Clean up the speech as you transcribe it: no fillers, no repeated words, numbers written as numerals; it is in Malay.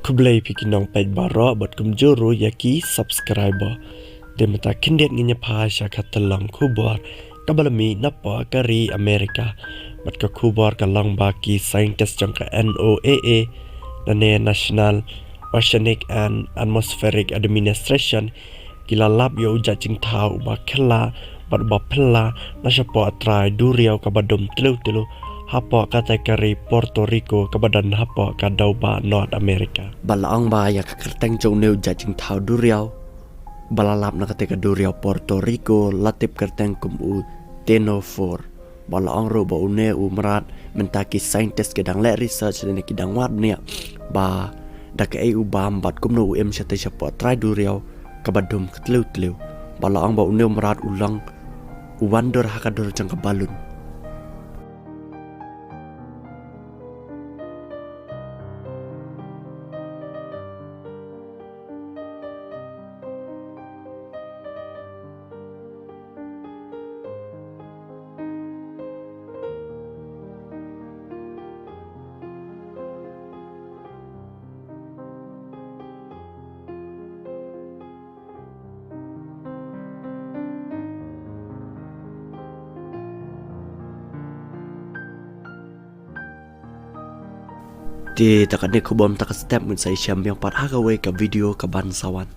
Kublai pikinong paid baro bot kumjuru yaki subscriber. Demata kindiat nginya pasha katalang kubor kabalami napa kari Amerika. Bat ka kubor kalang baki scientist jang ka NOAA nane National Oceanic and Atmospheric Administration kila lab yo jajing tau ba kela bat ba pela nasapo trai duriaw kabadom telu hapo kategori Puerto Rico kabadan hapo kadauba North America. Balaang ba ya kerteng jong neu jajing tau duriaw. Balalap na kategori duriaw Puerto Rico latip kerteng kumu Teno 4. Balaang ro ba une mrad mentaki scientist kedang le research dan kedang wat nia ba dak EU bam bat kumno shate chapo trai duriaw kabadum telu. Balaang ba une mrad ulang wandor hakador jang ka balun. Di takkan ni kubom tak step mun saya syam yang part hagawe ka video ka bansawan.